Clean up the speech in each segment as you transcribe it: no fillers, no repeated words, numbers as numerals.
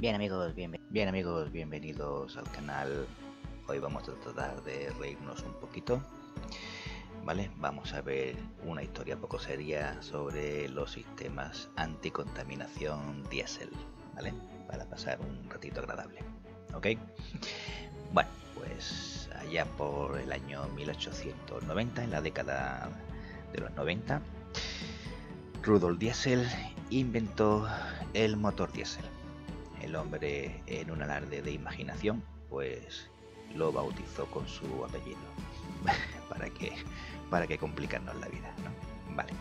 Bien amigos, bienvenidos al canal. Hoy vamos a tratar de reírnos un poquito, ¿vale? Vamos a ver una historia poco seria sobre los sistemas anticontaminación diésel, ¿vale? Para pasar un ratito agradable, ¿ok? Bueno, pues allá por el año 1890, en la década de los 90, Rudolf Diesel inventó el motor diésel. El hombre, en un alarde de imaginación, pues lo bautizó con su apellido. ¿Para qué complicarnos la vida, ¿no? Vale.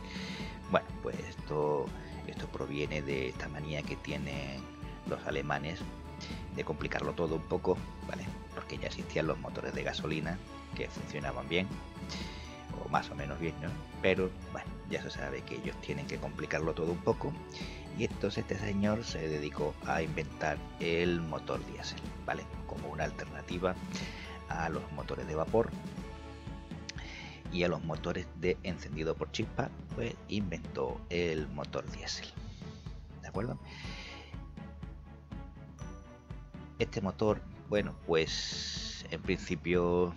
Bueno, pues esto proviene de esta manía que tienen los alemanes de complicarlo todo un poco, ¿vale? Porque ya existían los motores de gasolina que funcionaban bien, o más o menos bien, ¿no? Pero bueno, ya se sabe que ellos tienen que complicarlo todo un poco. Y entonces este señor se dedicó a inventar el motor diésel, ¿vale? Como una alternativa a los motores de vapor y a los motores de encendido por chispa, pues inventó el motor diésel, ¿de acuerdo? Este motor, bueno, pues en principio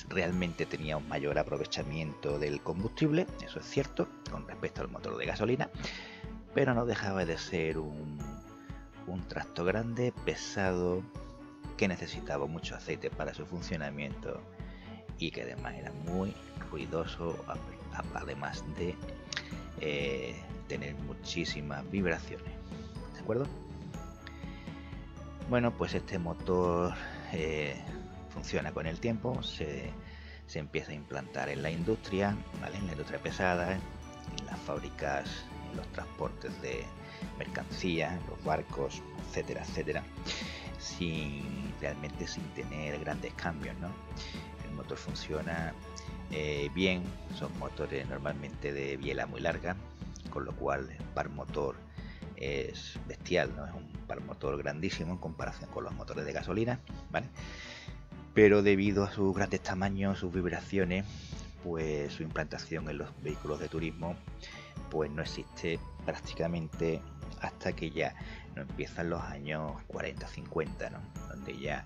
realmente tenía un mayor aprovechamiento del combustible, eso es cierto, con respecto al motor de gasolina, pero no dejaba de ser un trasto grande, pesado, que necesitaba mucho aceite para su funcionamiento y que además era muy ruidoso, además de tener muchísimas vibraciones, ¿de acuerdo? Bueno, pues este motor funciona con el tiempo, se empieza a implantar en la industria, ¿vale? En la industria pesada, en las fábricas, en los transportes de mercancías, los barcos, etcétera, etcétera, realmente sin tener grandes cambios, ¿no? El motor funciona bien, son motores normalmente de biela muy larga, con lo cual el par motor es bestial, ¿no? Es un par motor grandísimo en comparación con los motores de gasolina, ¿vale? Pero debido a sus grandes tamaños, sus vibraciones, pues su implantación en los vehículos de turismo pues no existe prácticamente hasta que ya no empiezan los años 40-50, ¿no? Donde ya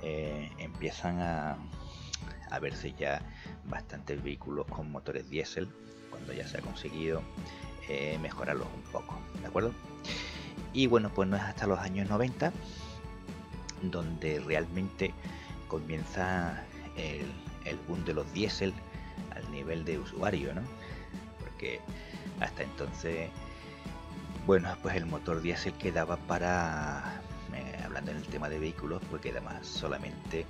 empiezan a verse ya bastantes vehículos con motores diésel, cuando ya se ha conseguido mejorarlos un poco, ¿de acuerdo? Y bueno, pues no es hasta los años 90 donde realmente comienza el boom de los diésel al nivel de usuario, ¿no? Porque hasta entonces, bueno, pues el motor diésel quedaba para, hablando en el tema de vehículos, pues quedaba solamente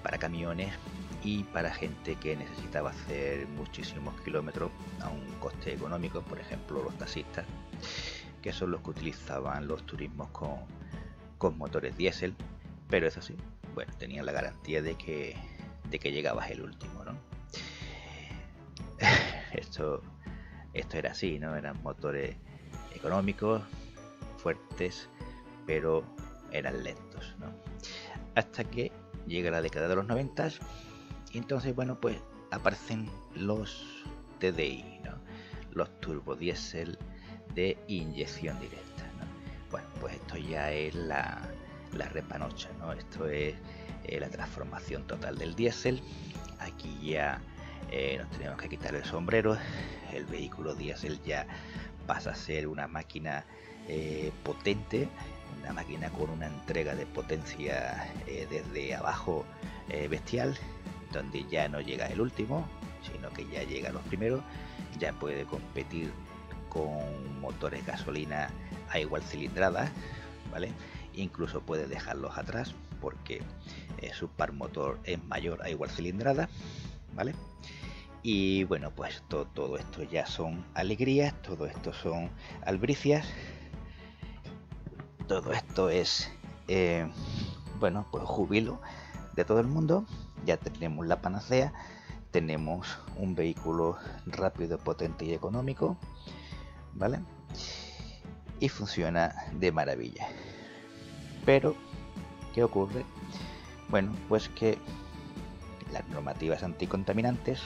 para camiones y para gente que necesitaba hacer muchísimos kilómetros a un coste económico, por ejemplo los taxistas, que son los que utilizaban los turismos con motores diésel, pero eso sí, bueno, tenían la garantía de que llegabas el último, ¿no? Esto era así, ¿no? Eran motores económicos, fuertes, pero eran lentos, ¿no? Hasta que llega la década de los 90 y entonces, bueno, pues aparecen los TDI, ¿no? Los turbodiesel de inyección directa, ¿no? Bueno, pues esto ya es la repanocha, ¿no? Esto es la transformación total del diésel. Aquí ya nos tenemos que quitar el sombrero. El vehículo diésel ya pasa a ser una máquina potente, una máquina con una entrega de potencia desde abajo bestial, donde ya no llega el último, sino que ya llega los primeros, ya puede competir con motores gasolina a igual cilindrada, ¿vale? Incluso puede dejarlos atrás porque su par motor es mayor a igual cilindrada, ¿vale? Y bueno, pues todo esto ya son alegrías, todo esto son albricias, todo esto es bueno, pues júbilo de todo el mundo. Ya tenemos la panacea, tenemos un vehículo rápido, potente y económico, ¿vale? Y funciona de maravilla. Pero ¿qué ocurre? Bueno, pues que las normativas anticontaminantes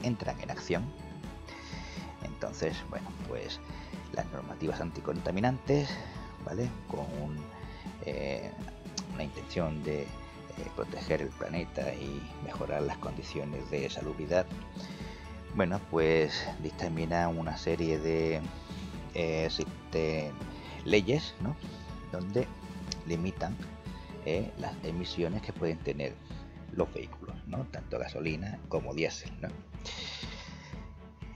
entran en acción. Entonces, bueno, pues las normativas anticontaminantes, ¿vale? Con una intención de proteger el planeta y mejorar las condiciones de salubridad, bueno, pues dictamina una serie de leyes, ¿no?, donde limitan las emisiones que pueden tener los vehículos, ¿no?, tanto gasolina como diésel, ¿no?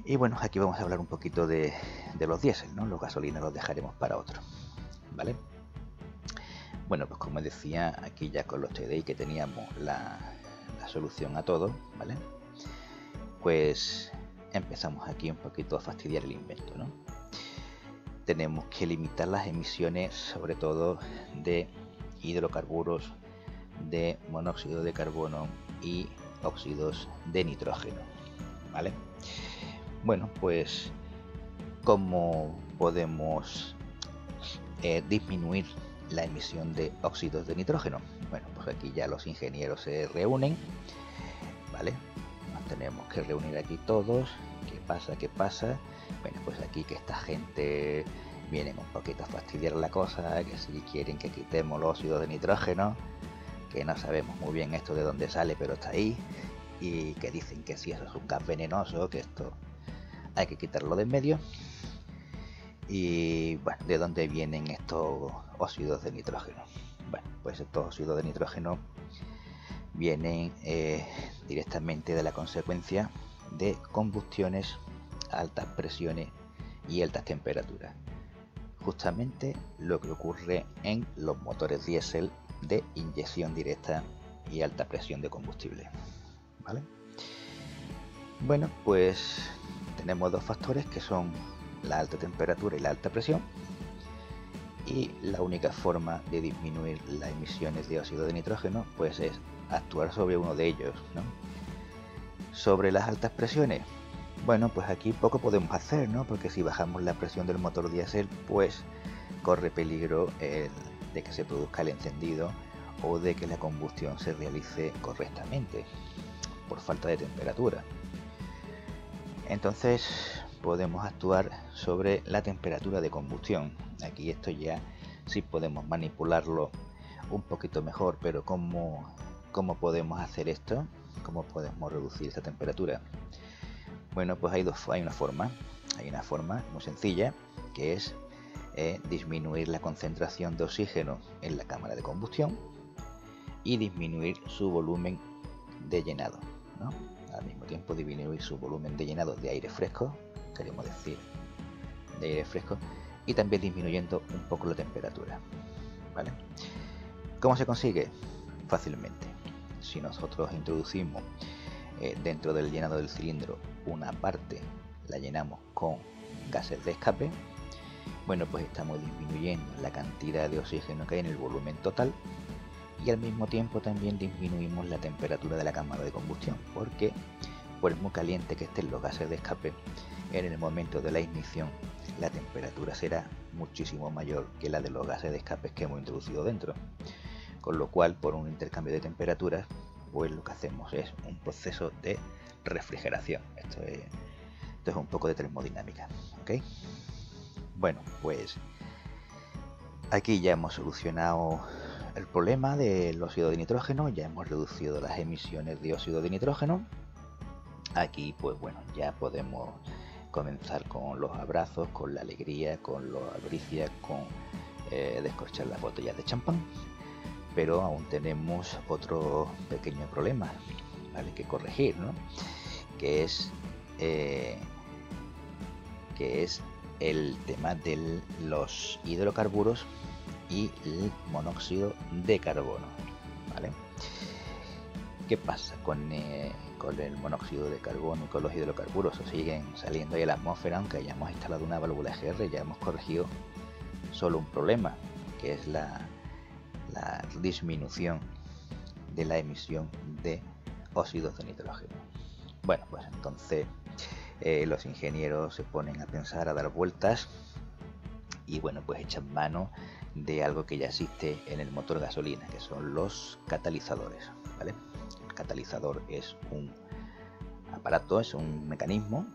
Y bueno, aquí vamos a hablar un poquito de los diésel, ¿no? Los gasolinas los dejaremos para otro, ¿vale? Bueno, pues como decía, aquí ya con los TDI que teníamos la solución a todo, ¿vale? Pues empezamos aquí un poquito a fastidiar el invento, ¿no? Tenemos que limitar las emisiones, sobre todo de hidrocarburos, de monóxido de carbono y óxidos de nitrógeno, ¿vale? Bueno, pues ¿cómo podemos disminuir la emisión de óxidos de nitrógeno? Bueno, pues aquí ya los ingenieros se reúnen, ¿vale? Nos tenemos que reunir aquí todos. ¿Qué pasa? Bueno, pues aquí que esta gente viene un poquito a fastidiar la cosa, que si quieren que quitemos los óxidos de nitrógeno, que no sabemos muy bien esto de dónde sale, pero está ahí, y que dicen que si eso es un gas venenoso, que esto hay que quitarlo de en medio. Y bueno, ¿de dónde vienen estos óxidos de nitrógeno? Bueno, pues estos óxidos de nitrógeno vienen directamente de la consecuencia de combustiones a altas presiones y altas temperaturas. Justamente lo que ocurre en los motores diésel de inyección directa y alta presión de combustible, ¿vale? Bueno, pues tenemos dos factores que son la alta temperatura y la alta presión, y la única forma de disminuir las emisiones de óxido de nitrógeno pues es actuar sobre uno de ellos, ¿no? Sobre las altas presiones, bueno, pues aquí poco podemos hacer, ¿no? Porque si bajamos la presión del motor diésel, pues corre peligro de que se produzca el encendido o de que la combustión se realice correctamente por falta de temperatura. Entonces podemos actuar sobre la temperatura de combustión. Aquí esto ya sí podemos manipularlo un poquito mejor, pero ¿cómo podemos hacer esto? ¿Cómo podemos reducir esa temperatura? Bueno, pues hay una forma muy sencilla, que es disminuir la concentración de oxígeno en la cámara de combustión y disminuir su volumen de llenado, ¿no? Al mismo tiempo disminuir su volumen de llenado de aire fresco, queremos decir de aire fresco, y también disminuyendo un poco la temperatura, ¿vale? ¿Cómo se consigue? Fácilmente. Si nosotros introducimos dentro del llenado del cilindro una parte, la llenamos con gases de escape, bueno, pues estamos disminuyendo la cantidad de oxígeno que hay en el volumen total, y al mismo tiempo también disminuimos la temperatura de la cámara de combustión, porque por muy caliente que estén los gases de escape, en el momento de la ignición la temperatura será muchísimo mayor que la de los gases de escape que hemos introducido dentro, con lo cual por un intercambio de temperaturas pues lo que hacemos es un proceso de refrigeración. Esto es un poco de termodinámica, ¿ok? Bueno, pues aquí ya hemos solucionado el problema del óxido de nitrógeno, ya hemos reducido las emisiones de óxido de nitrógeno. Aquí pues bueno, ya podemos comenzar con los abrazos, con la alegría, con la albricia, con descorchar las botellas de champán, pero aún tenemos otro pequeño problema, ¿vale?, que corregir, ¿no? Que es el tema de los hidrocarburos y el monóxido de carbono, ¿vale? ¿Qué pasa con el monóxido de carbono y con los hidrocarburos? O siguen saliendo ahí a la atmósfera, aunque hayamos instalado una válvula EGR. Ya hemos corregido solo un problema, que es la disminución de la emisión de óxidos de nitrógeno. Bueno, pues entonces los ingenieros se ponen a pensar, a dar vueltas, y bueno, pues echan mano de algo que ya existe en el motor gasolina, que son los catalizadores, ¿vale? El catalizador es un aparato, es un mecanismo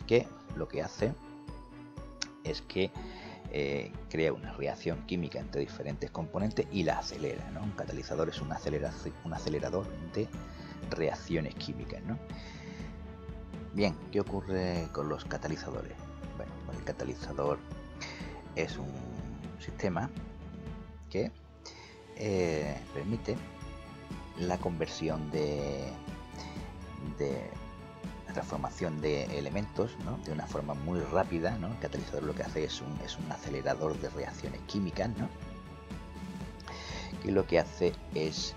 que lo que hace es que crea una reacción química entre diferentes componentes y la acelera, ¿no? Un catalizador es un acelerador de reacciones químicas, ¿no? Bien, ¿qué ocurre con los catalizadores? Bueno, el catalizador es un sistema que permite la conversión de la transformación de elementos, ¿no? De una forma muy rápida, ¿no? El catalizador lo que hace es un acelerador de reacciones químicas, ¿no? Que lo que hace es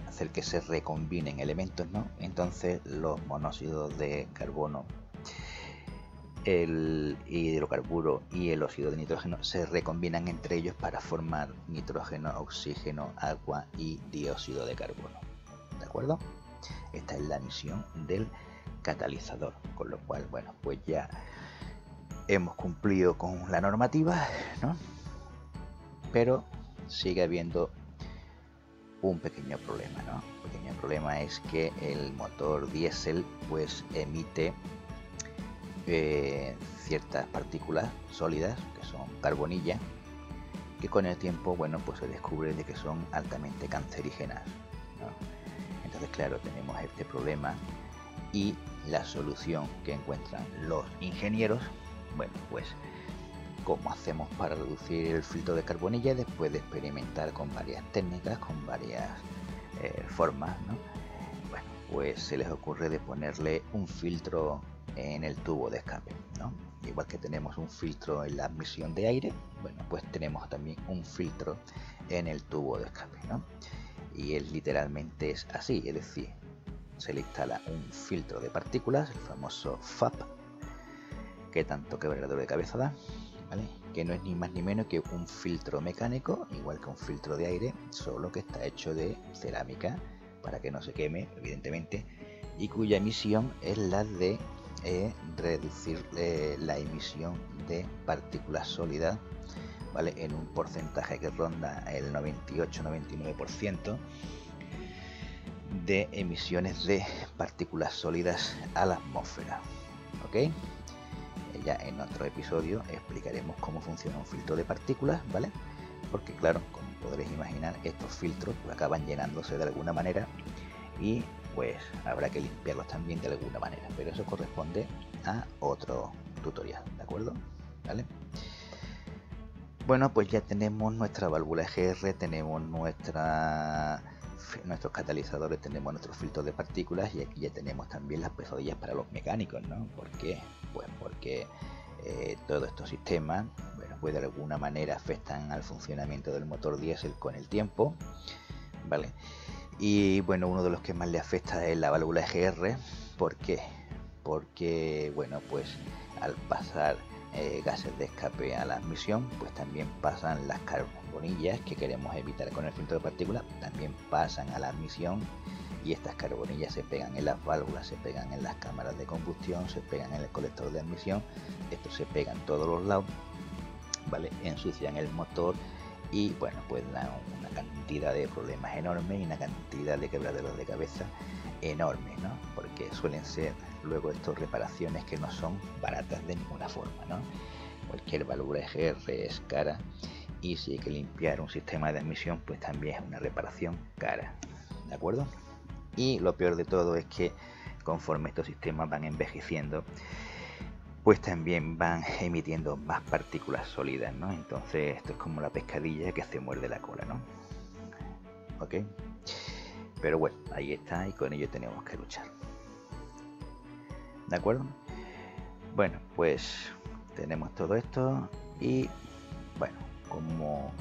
hacer que se recombinen elementos, ¿no? Entonces los monóxidos de carbono, el hidrocarburo y el óxido de nitrógeno se recombinan entre ellos para formar nitrógeno, oxígeno, agua y dióxido de carbono. ¿De acuerdo? Esta es la misión del catalizador, con lo cual, bueno, pues ya hemos cumplido con la normativa, ¿no? Pero sigue habiendo un pequeño problema, ¿no? El pequeño problema es que el motor diésel pues emite ciertas partículas sólidas que son carbonilla, que con el tiempo, bueno, pues se descubre de que son altamente cancerígenas, ¿no? Entonces, claro, tenemos este problema y la solución que encuentran los ingenieros, bueno, pues cómo hacemos para reducir el filtro de carbonilla después de experimentar con varias técnicas, con varias formas, ¿no? Bueno, pues se les ocurre de ponerle un filtro en el tubo de escape, ¿no? Igual que tenemos un filtro en la admisión de aire, bueno, pues tenemos también un filtro en el tubo de escape, ¿no? Y literalmente es así, es decir, se le instala un filtro de partículas, el famoso FAP, que tanto quebradero de cabeza da, ¿vale? Que no es ni más ni menos que un filtro mecánico, igual que un filtro de aire, solo que está hecho de cerámica para que no se queme, evidentemente, y cuya emisión es la de reducir la emisión de partículas sólidas, ¿vale? En un porcentaje que ronda el 98-99% de emisiones de partículas sólidas a la atmósfera, ¿ok? Ya en otro episodio explicaremos cómo funciona un filtro de partículas, ¿vale? Porque claro, como podréis imaginar, estos filtros pues acaban llenándose de alguna manera y pues habrá que limpiarlos también de alguna manera, pero eso corresponde a otro tutorial, ¿de acuerdo? ¿Vale? Bueno, pues ya tenemos nuestra válvula EGR, tenemos nuestros catalizadores, tenemos nuestros filtros de partículas y aquí ya tenemos también las pesadillas para los mecánicos, ¿no? ¿Por qué? Pues porque todos estos sistemas, bueno, pues de alguna manera afectan al funcionamiento del motor diésel con el tiempo, ¿vale? Y bueno, uno de los que más le afecta es la válvula EGR. ¿Por qué? Porque, bueno, pues al pasar gases de escape a la admisión, pues también pasan las carbonillas que queremos evitar con el filtro de partículas, también pasan a la admisión y estas carbonillas se pegan en las válvulas, se pegan en las cámaras de combustión, se pegan en el colector de admisión, esto se pega en todos los lados, ¿vale? Ensucian el motor y bueno, pues da una cantidad de problemas enormes y una cantidad de quebraderos de cabeza enormes, ¿no? Porque suelen ser luego estas reparaciones que no son baratas de ninguna forma, ¿no? Cualquier válvula EGR es cara y si hay que limpiar un sistema de admisión, pues también es una reparación cara, ¿de acuerdo? Y lo peor de todo es que conforme estos sistemas van envejeciendo, pues también van emitiendo más partículas sólidas, ¿no? Entonces esto es como la pescadilla que se muerde la cola, ¿no? ¿Ok? Pero bueno, ahí está y con ello tenemos que luchar. ¿De acuerdo? Bueno, pues tenemos todo esto y bueno, como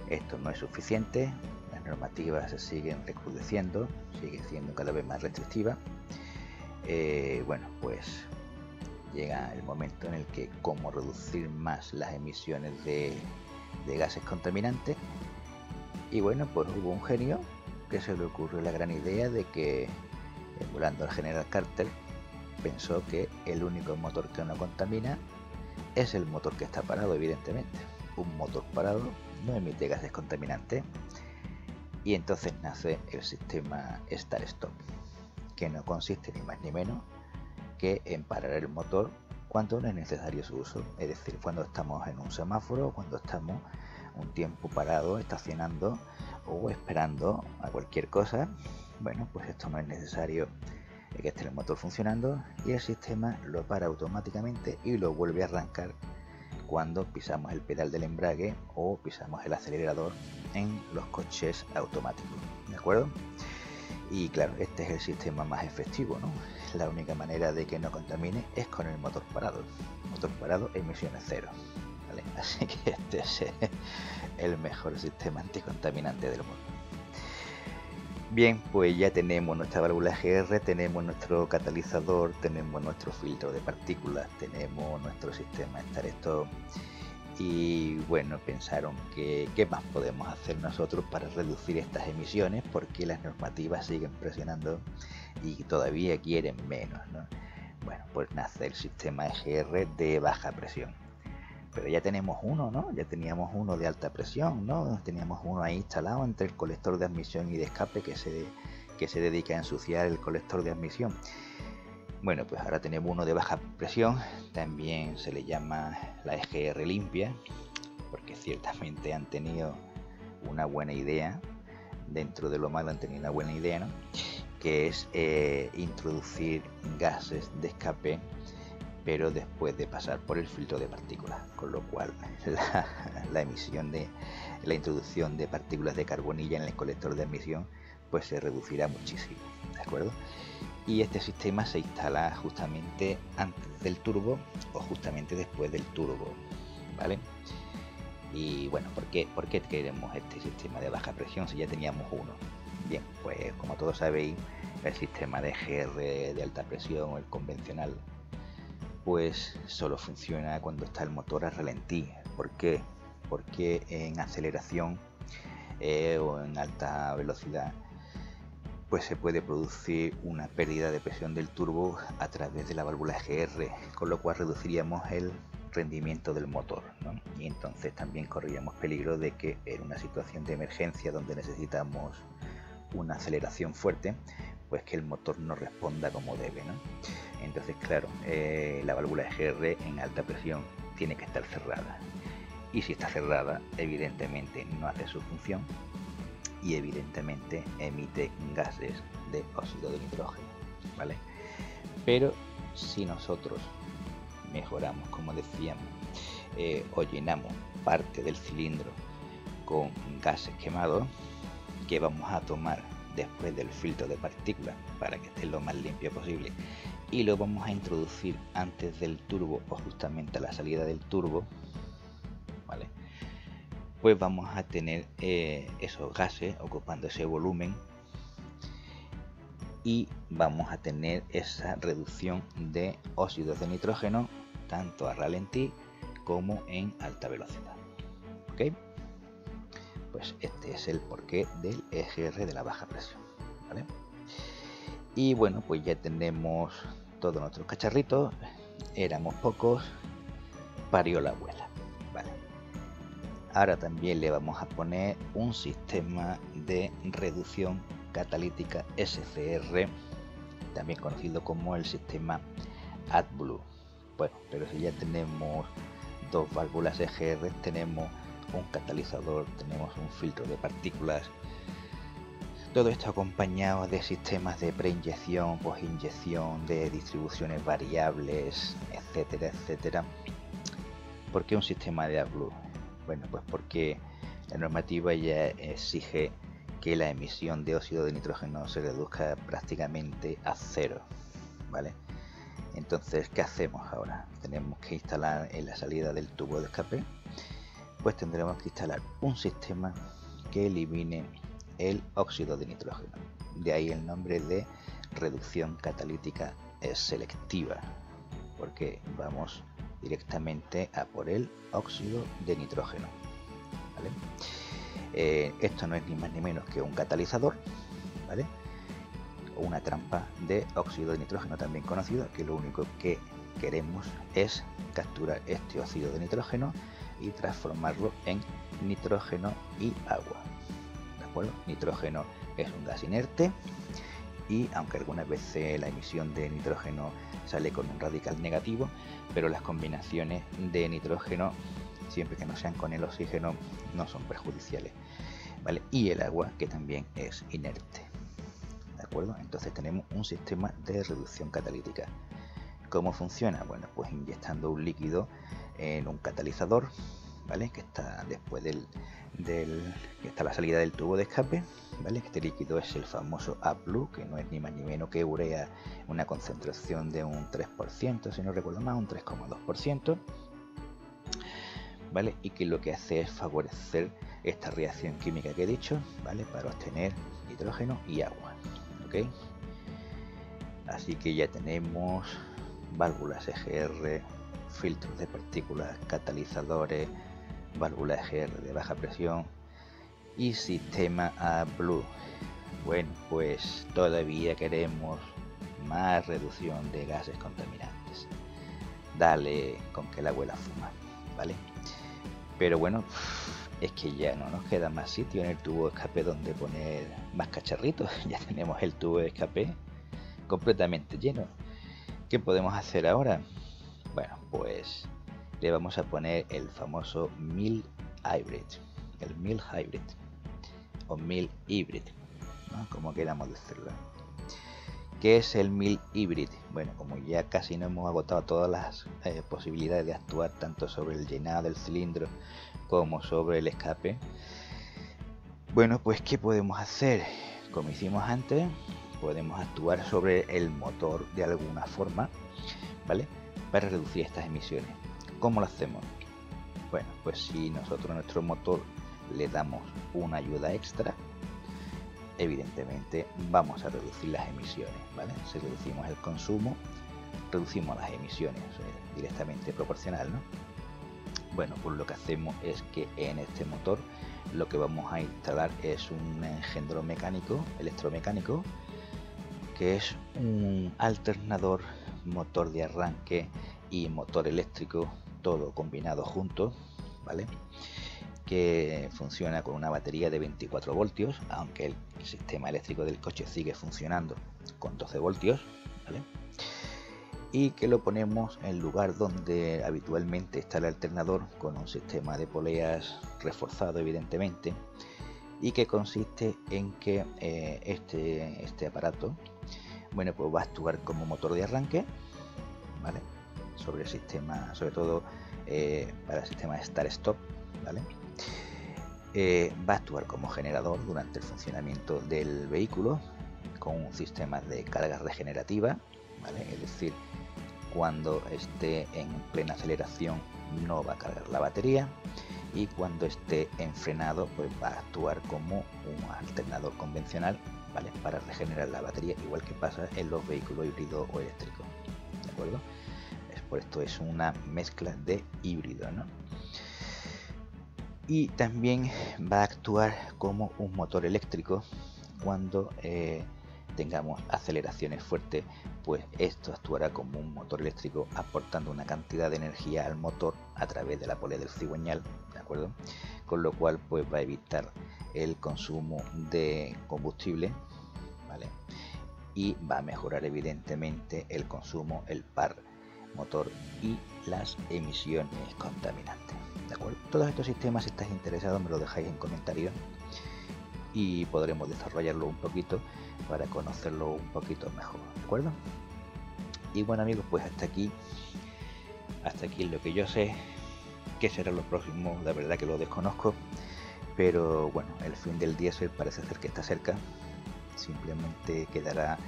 esto no es suficiente, las normativas se siguen recrudeciendo, sigue siendo cada vez más restrictiva. Bueno, pues llega el momento en el que cómo reducir más las emisiones de gases contaminantes y bueno, pues hubo un genio que se le ocurrió la gran idea de que, emulando al general Carter, pensó que el único motor que no contamina es el motor que está parado, evidentemente. Un motor parado no emite gases contaminantes y entonces nace el sistema Start-Stop, que no consiste ni más ni menos que en parar el motor cuando no es necesario su uso, es decir, cuando estamos en un semáforo, cuando estamos un tiempo parado, estacionando o esperando a cualquier cosa. Bueno, pues esto no es necesario que esté el motor funcionando y el sistema lo para automáticamente y lo vuelve a arrancar cuando pisamos el pedal del embrague o pisamos el acelerador en los coches automáticos, ¿de acuerdo? Y claro, este es el sistema más efectivo, ¿no? La única manera de que no contamine es con el motor parado. Motor parado, emisiones cero, ¿vale? Así que este es el mejor sistema anticontaminante del mundo. Bien, pues ya tenemos nuestra válvula GR, tenemos nuestro catalizador, tenemos nuestro filtro de partículas, tenemos nuestro sistema Start-Stop. Y bueno, pensaron que qué más podemos hacer nosotros para reducir estas emisiones, porque las normativas siguen presionando y todavía quieren menos, ¿no? Bueno, pues nace el sistema EGR de baja presión. Pero ya tenemos uno, ¿no? Ya teníamos uno de alta presión, ¿no? Teníamos uno ahí instalado entre el colector de admisión y de escape que se dedica a ensuciar el colector de admisión. Bueno, pues ahora tenemos uno de baja presión, también se le llama la EGR limpia, porque ciertamente han tenido una buena idea, dentro de lo malo han tenido una buena idea, ¿no? Que es introducir gases de escape, pero después de pasar por el filtro de partículas, con lo cual la introducción de partículas de carbonilla en el colector de admisión pues se reducirá muchísimo, ¿de acuerdo? Y este sistema se instala justamente antes del turbo o justamente después del turbo, ¿vale? Y bueno, ¿por qué queremos este sistema de baja presión si ya teníamos uno? Bien, pues como todos sabéis, el sistema de GR de alta presión, el convencional, pues solo funciona cuando está el motor a ralentí. ¿Por qué? Porque en aceleración o en alta velocidad pues se puede producir una pérdida de presión del turbo a través de la válvula GR, con lo cual reduciríamos el rendimiento del motor, ¿no? Y entonces también correríamos peligro de que en una situación de emergencia donde necesitamos una aceleración fuerte, pues que el motor no responda como debe, ¿no? Entonces, claro, la válvula GR en alta presión tiene que estar cerrada, y si está cerrada, evidentemente no hace su función y evidentemente emite gases de óxido de nitrógeno, ¿vale? Pero si nosotros mejoramos, como decíamos, o llenamos parte del cilindro con gases quemados, que vamos a tomar después del filtro de partículas para que esté lo más limpio posible, y lo vamos a introducir antes del turbo o justamente a la salida del turbo, ¿vale? Pues vamos a tener esos gases ocupando ese volumen y vamos a tener esa reducción de óxidos de nitrógeno tanto a ralentí como en alta velocidad, ¿ok? Pues este es el porqué del EGR de la baja presión, ¿vale? Y bueno, pues ya tenemos todos nuestros cacharritos, éramos pocos, parió la abuela, ¿vale? Ahora también le vamos a poner un sistema de reducción catalítica SCR, también conocido como el sistema AdBlue. Bueno, pero si ya tenemos dos válvulas EGR, tenemos un catalizador, tenemos un filtro de partículas, todo esto acompañado de sistemas de preinyección, posinyección, de distribuciones variables, etcétera, etcétera. ¿Por qué un sistema de AdBlue? Bueno, pues porque la normativa ya exige que la emisión de óxido de nitrógeno se reduzca prácticamente a cero, ¿vale? Entonces, ¿qué hacemos ahora? Tenemos que instalar en la salida del tubo de escape, pues tendremos que instalar un sistema que elimine el óxido de nitrógeno. De ahí el nombre de reducción catalítica selectiva, porque vamos directamente a por el óxido de nitrógeno, ¿vale? Esto no es ni más ni menos que un catalizador, ¿vale? O una trampa de óxido de nitrógeno, también conocido, que lo único que queremos es capturar este óxido de nitrógeno y transformarlo en nitrógeno y agua, ¿de acuerdo? Nitrógeno es un gas inerte y aunque algunas veces la emisión de nitrógeno sale con un radical negativo, pero las combinaciones de nitrógeno, siempre que no sean con el oxígeno, no son perjudiciales, ¿vale? Y el agua, que también es inerte, ¿de acuerdo? Entonces tenemos un sistema de reducción catalítica. ¿Cómo funciona? Bueno, pues inyectando un líquido en un catalizador, ¿vale? Que está después que está la salida del tubo de escape, ¿vale? Este líquido es el famoso AdBlue, que no es ni más ni menos que urea, una concentración de un 3%, si no recuerdo mal, un 3,2%, ¿vale? Y que lo que hace es favorecer esta reacción química que he dicho, ¿vale? Para obtener nitrógeno y agua, ¿ok? Así que ya tenemos válvulas EGR, filtros de partículas, catalizadores, válvula EGR de baja presión y sistema AdBlue. Bueno, pues todavía queremos más reducción de gases contaminantes. Dale con que la abuela fuma, ¿vale? Pero bueno, es que ya no nos queda más sitio en el tubo de escape donde poner más cacharritos. Ya tenemos el tubo de escape completamente lleno. ¿Qué podemos hacer ahora? Bueno, pues le vamos a poner el famoso Mild Hybrid, el Mild Hybrid o Mild Hybrid, ¿no? Como queramos decirlo. ¿Qué es el Mild Hybrid? Bueno, como ya casi no hemos agotado todas las posibilidades de actuar tanto sobre el llenado del cilindro como sobre el escape, bueno, pues ¿qué podemos hacer? Como hicimos antes, podemos actuar sobre el motor de alguna forma, ¿vale? Para reducir estas emisiones. ¿Cómo lo hacemos? Bueno, pues si nosotros a nuestro motor le damos una ayuda extra, evidentemente vamos a reducir las emisiones, ¿vale? Si reducimos el consumo, reducimos las emisiones, directamente proporcional, ¿no? Bueno, pues lo que hacemos es que en este motor lo que vamos a instalar es un engendro mecánico, electromecánico, que es un alternador, motor de arranque y motor eléctrico, todo combinado juntos, ¿vale? Que funciona con una batería de 24 voltios, aunque el sistema eléctrico del coche sigue funcionando con 12 voltios, ¿vale? Y que lo ponemos en lugar donde habitualmente está el alternador, con un sistema de poleas reforzado evidentemente, y que consiste en que este aparato, bueno, pues va a actuar como motor de arranque, ¿vale? Sobre el sistema, sobre todo para el sistema Start-Stop, ¿vale? Va a actuar como generador durante el funcionamiento del vehículo, con un sistema de carga regenerativa, ¿vale? Es decir, cuando esté en plena aceleración no va a cargar la batería, y cuando esté en frenado pues va a actuar como un alternador convencional, ¿vale? Para regenerar la batería, igual que pasa en los vehículos híbridos o eléctricos, ¿de acuerdo? Por esto es una mezcla de híbrido, ¿no? Y también va a actuar como un motor eléctrico cuando tengamos aceleraciones fuertes, pues esto actuará como un motor eléctrico, aportando una cantidad de energía al motor a través de la polea del cigüeñal, ¿de acuerdo? Con lo cual pues va a evitar el consumo de combustible, ¿vale? Y va a mejorar evidentemente el consumo, el par motor y las emisiones contaminantes, ¿de acuerdo? Todos estos sistemas, si estáis interesados, me lo dejáis en comentarios y podremos desarrollarlo un poquito para conocerlo un poquito mejor, ¿de acuerdo? Y bueno amigos, pues hasta aquí lo que yo sé. ¿Qué será lo próximo? La verdad que lo desconozco, pero bueno, el fin del diésel parece ser que está cerca. Simplemente quedará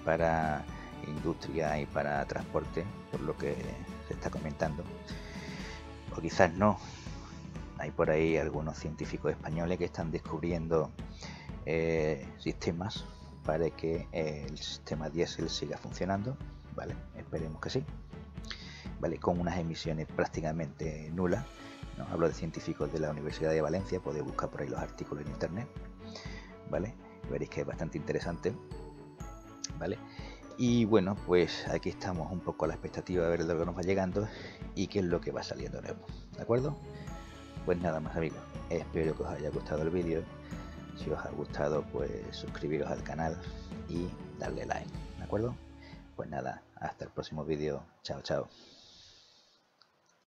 para industria y para transporte, por lo que se está comentando, o quizás no. Hay por ahí algunos científicos españoles que están descubriendo sistemas para que el sistema diésel siga funcionando, ¿vale? Esperemos que sí, ¿vale? Con unas emisiones prácticamente nulas, ¿no? Hablo de científicos de la Universidad de Valencia, podéis buscar por ahí los artículos en internet, ¿vale? Veréis que es bastante interesante, ¿vale? Y bueno, pues aquí estamos un poco a la expectativa de ver lo que nos va llegando y qué es lo que va saliendo nuevo, ¿de acuerdo? Pues nada más amigos, espero que os haya gustado el vídeo. Si os ha gustado pues suscribiros al canal y darle like, ¿de acuerdo? Pues nada, hasta el próximo vídeo. Chao, chao.